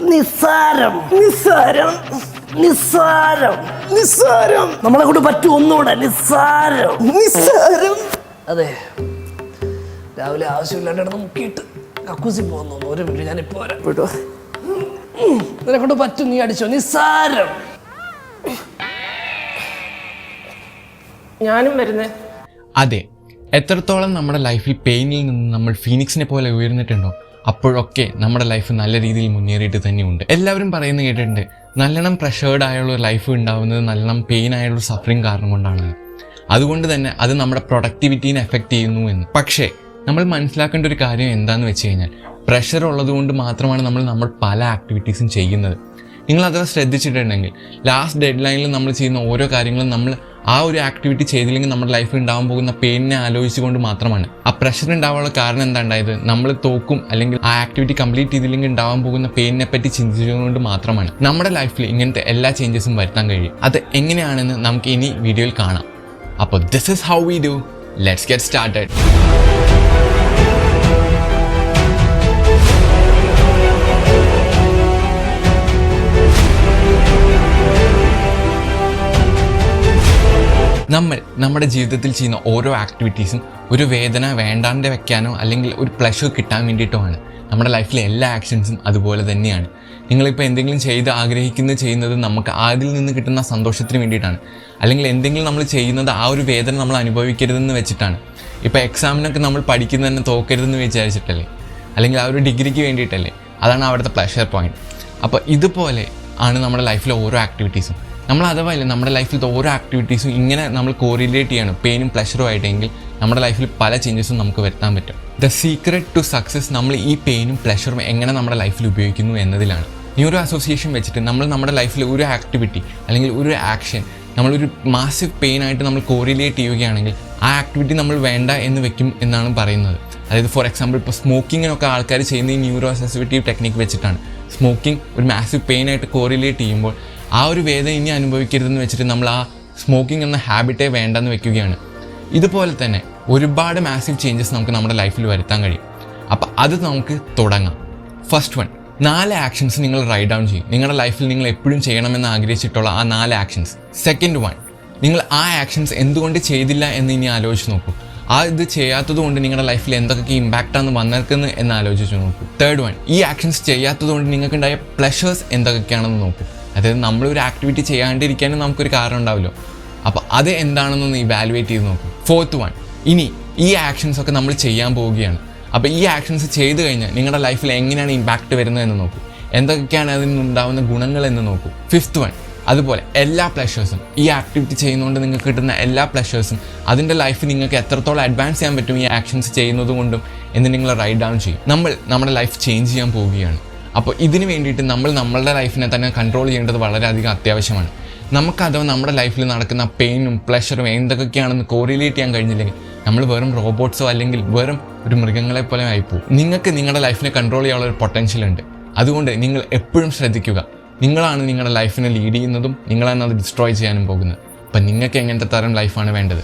നിസ്സാരം നിസ്സാരം നിസ്സാരം നിസ്സാരം നമ്മളെ കൊണ്ട് പറ്റും ഒന്നുകൂടെ നിസ്സാരം നിസ്സാരം. അതെ, രാവിലെ ആവശ്യമില്ലാണ്ട് മുക്കിയിട്ട് കക്കൂസി പോകുന്നു. ഒരു മിനിറ്റ്, ഞാനിപ്പോ വരാം. വിട്ടോ, നിന്നെ കൊണ്ട് പറ്റും, നീ അടിച്ചോ. നിസ്സാരം. ഞാനും വരുന്നേ. അതെ, എത്രത്തോളം നമ്മുടെ ലൈഫിൽ പെയിനിൽ നിന്ന് നമ്മൾ ഫീനിക്സിനെ പോലെ ഉയർന്നിട്ടുണ്ടോ അപ്പോഴൊക്കെ നമ്മുടെ ലൈഫ് നല്ല രീതിയിൽ മുന്നേറിയിട്ട് തന്നെയുണ്ട്. എല്ലാവരും പറയുന്നത് കേട്ടിട്ടുണ്ട്, നല്ലോണം പ്രഷേർഡ് ആയുള്ള ലൈഫ് ഉണ്ടാവുന്നത് നല്ലോണം പെയിൻ ആയുള്ള സഫറിങ് കാരണം കൊണ്ടാണ്. അതുകൊണ്ട് തന്നെ അത് നമ്മുടെ പ്രൊഡക്ടിവിറ്റീനെ എഫക്റ്റ് ചെയ്യുന്നു എന്ന്. പക്ഷേ നമ്മൾ മനസ്സിലാക്കേണ്ട ഒരു കാര്യം എന്താണെന്ന് വെച്ച് കഴിഞ്ഞാൽ, പ്രഷർ ഉള്ളതുകൊണ്ട് മാത്രമാണ് നമ്മൾ പല ആക്ടിവിറ്റീസും ചെയ്യുന്നത്. നിങ്ങളത് ശ്രദ്ധിച്ചിട്ടുണ്ടെങ്കിൽ ലാസ്റ്റ് ഡെഡ് ലൈനിൽ നമ്മൾ ചെയ്യുന്ന ഓരോ കാര്യങ്ങളും നമ്മൾ ആ ഒരു ആക്ടിവിറ്റി ചെയ്തില്ലെങ്കിൽ നമ്മുടെ ലൈഫിൽ ഉണ്ടാകാൻ പോകുന്ന പെയിനെ ആലോചിച്ചുകൊണ്ട് മാത്രമാണ്. ആ പ്രഷർ ഉണ്ടാവാനുള്ള കാരണം എന്താ ഉണ്ടായത്, നമ്മൾ തോക്കും അല്ലെങ്കിൽ ആ ആക്ടിവിറ്റി കംപ്ലീറ്റ് ചെയ്തില്ലെങ്കിൽ ഉണ്ടാവാൻ പോകുന്ന പെയിനെ പറ്റി ചിന്തിച്ചുകൊണ്ട് മാത്രമാണ്. നമ്മുടെ ലൈഫിൽ ഇങ്ങനത്തെ എല്ലാ ചേഞ്ചസും വരുത്താൻ കഴിയും. അത് എങ്ങനെയാണെന്ന് നമുക്ക് ഇനി വീഡിയോയിൽ കാണാം. അപ്പോൾ this is how we do. Let's get started. നമ്മുടെ ജീവിതത്തിൽ ചെയ്യുന്ന ഓരോ ആക്ടിവിറ്റീസും ഒരു വേദന വേണ്ടാണ്ട് വെക്കാനോ അല്ലെങ്കിൽ ഒരു പ്ലഷർ കിട്ടാൻ വേണ്ടിയിട്ടോ ആണ്. നമ്മുടെ ലൈഫിലെ എല്ലാ ആക്ഷൻസും അതുപോലെ തന്നെയാണ്. നിങ്ങളിപ്പോൾ എന്തെങ്കിലും ചെയ്യുന്നത് നമുക്ക് അതിൽ നിന്ന് കിട്ടുന്ന സന്തോഷത്തിന് വേണ്ടിയിട്ടാണ്. അല്ലെങ്കിൽ എന്തെങ്കിലും നമ്മൾ ചെയ്യുന്നത് ആ ഒരു വേദന നമ്മൾ അനുഭവിക്കരുതെന്ന് വെച്ചിട്ടാണ്. ഇപ്പോൾ എക്സാമിനൊക്കെ നമ്മൾ പഠിക്കുന്നത് തന്നെ തോക്കരുതെന്ന് വിചാരിച്ചിട്ടല്ലേ, അല്ലെങ്കിൽ ആ ഒരു ഡിഗ്രിക്ക് വേണ്ടിയിട്ടല്ലേ. അതാണ് അവിടുത്തെ പ്ലഷർ പോയിന്റ്. അപ്പോൾ ഇതുപോലെ ആണ് നമ്മുടെ ലൈഫിലെ ഓരോ ആക്ടിവിറ്റീസും. നമ്മൾ അഥവാ നമ്മുടെ ലൈഫിലത്തെ ഓരോ ആക്ടിവിറ്റീസും ഇങ്ങനെ നമ്മൾ കോറിലേറ്റ് ചെയ്യണം പെയിനും പ്ലഷറും ആയിട്ടെങ്കിൽ നമ്മുടെ ലൈഫിൽ പല ചേഞ്ചസും നമുക്ക് വരുത്താൻ പറ്റും. ദ സീക്രട്ട് ടു സക്സസ് നമ്മൾ ഈ പെയിനും പ്ലഷറും എങ്ങനെ നമ്മുടെ ലൈഫിൽ ഉപയോഗിക്കുന്നു എന്നതിലാണ്. ന്യൂറോ അസോസിയേഷൻ വെച്ചിട്ട് നമ്മുടെ ലൈഫിൽ ഒരു ആക്ടിവിറ്റി അല്ലെങ്കിൽ ഒരു ആക്ഷൻ നമ്മളൊരു മാസീവ് പെയിനായിട്ട് നമ്മൾ കോറിലേറ്റ് ചെയ്യുകയാണെങ്കിൽ ആ ആക്ടിവിറ്റി നമ്മൾ വേണ്ട എന്ന് വെക്കും എന്നാണ് പറയുന്നത്. അതായത് ഫോർ എക്സാമ്പിൾ ഇപ്പോൾ സ്മോക്കിങ്ങിനൊക്കെ ആൾക്കാർ ചെയ്യുന്ന ഈ ന്യൂറോ അസോസിയേറ്റീവ് ടെക്നിക്ക് വെച്ചിട്ടാണ്. സ്മോക്കിംഗ് ഒരു മാസീവ് പെയിനായിട്ട് കോറിലേറ്റ് ചെയ്യുമ്പോൾ ആ ഒരു വേദന ഇനി അനുഭവിക്കരുതെന്ന് വെച്ചിട്ട് നമ്മൾ ആ സ്മോക്കിംഗ് എന്ന ഹാബിറ്റേ വേണ്ടെന്ന് വെക്കുകയാണ്. ഇതുപോലെ തന്നെ ഒരുപാട് മാസീവ് ചേഞ്ചസ് നമുക്ക് നമ്മുടെ ലൈഫിൽ വരുത്താൻ കഴിയും. അപ്പോൾ അത് നമുക്ക് തുടങ്ങാം. ഫസ്റ്റ് വൺ, 4 ആക്ഷൻസ് നിങ്ങൾ റൈറ്റ് ഡൗൺ ചെയ്യും. നിങ്ങളുടെ ലൈഫിൽ നിങ്ങൾ എപ്പോഴും ചെയ്യണമെന്ന് ആഗ്രഹിച്ചിട്ടുള്ള ആ 4 ആക്ഷൻസ്. സെക്കൻഡ് വൺ, നിങ്ങൾ ആ ആക്ഷൻസ് എന്തുകൊണ്ട് ചെയ്തില്ല എന്ന് ഇനി ആലോചിച്ച് നോക്കൂ. ഇത് ചെയ്യാത്തത് കൊണ്ട് നിങ്ങളുടെ ലൈഫിൽ എന്തൊക്കെ ഇമ്പാക്റ്റാണ് വന്നിരിക്കുന്നത് എന്ന് ആലോചിച്ച് നോക്കൂ. തേർഡ് വൺ, ഈ ആക്ഷൻസ് ചെയ്യാത്തത് കൊണ്ട് നിങ്ങൾക്കുണ്ടായ പ്ലഷേഴ്സ് എന്തൊക്കെയാണെന്ന് നോക്കൂ. അതായത് നമ്മളൊരു ആക്ടിവിറ്റി ചെയ്യാണ്ടിരിക്കാനും നമുക്കൊരു കാരണം ഉണ്ടാവുമല്ലോ, അപ്പോൾ അത് എന്താണെന്നൊന്ന് ഇവാലുവേറ്റ് ചെയ്ത് നോക്കും. ഫോർത്ത് വൺ, ഇനി ഈ ആക്ഷൻസ് ഒക്കെ നമ്മൾ ചെയ്യാൻ പോവുകയാണ്. അപ്പോൾ ഈ ആക്ഷൻസ് ചെയ്ത് കഴിഞ്ഞാൽ നിങ്ങളുടെ ലൈഫിൽ എങ്ങനെയാണ് ഇമ്പാക്റ്റ് വരുന്നതെന്ന് നോക്കൂ. എന്തൊക്കെയാണ് അതിൽ നിന്നുണ്ടാവുന്ന ഗുണങ്ങൾ എന്ന് നോക്കൂ. ഫിഫ്ത്ത് വൺ, അതുപോലെ എല്ലാ പ്ലഷേഴ്സും ഈ ആക്ടിവിറ്റി ചെയ്യുന്നതുകൊണ്ട് നിങ്ങൾക്ക് കിട്ടുന്ന എല്ലാ പ്ലഷേഴ്സും അതിൻ്റെ ലൈഫ് നിങ്ങൾക്ക് എത്രത്തോളം അഡ്വാൻസ് ചെയ്യാൻ പറ്റും ഈ ആക്ഷൻസ് ചെയ്യുന്നത് കൊണ്ടും എന്ന് നിങ്ങൾ റൈറ്റ് ഡൗൺ ചെയ്യും. നമ്മുടെ ലൈഫ് ചേഞ്ച് ചെയ്യാൻ പോവുകയാണ്. അപ്പോൾ ഇതിന് വേണ്ടിയിട്ട് നമ്മളുടെ ലൈഫിനെ തന്നെ കൺട്രോൾ ചെയ്യേണ്ടത് വളരെയധികം അത്യാവശ്യമാണ്. നമുക്കതോ നമ്മുടെ ലൈഫിൽ നടക്കുന്ന പെയിനും പ്ലഷറും എന്തൊക്കെയാണെന്ന് കോറിലേറ്റ് ചെയ്യാൻ കഴിഞ്ഞില്ലെങ്കിൽ നമ്മൾ വെറും റോബോട്ട്സോ അല്ലെങ്കിൽ വെറും ഒരു മൃഗങ്ങളെ പോലെ ആയിപ്പോവും. നിങ്ങൾക്ക് നിങ്ങളുടെ ലൈഫിനെ കൺട്രോൾ ചെയ്യാനുള്ള ഒരു പൊട്ടൻഷ്യൽ ഉണ്ട്. അതുകൊണ്ട് നിങ്ങൾ എപ്പോഴും ശ്രദ്ധിക്കുക, നിങ്ങളാണ് നിങ്ങളുടെ ലൈഫിനെ ലീഡ് ചെയ്യുന്നതും നിങ്ങളാണ് അത് ഡിസ്ട്രോയ് ചെയ്യാനും പോകുന്നത്. അപ്പം നിങ്ങൾക്ക് എങ്ങനത്തെ തരം ലൈഫാണ് വേണ്ടത്?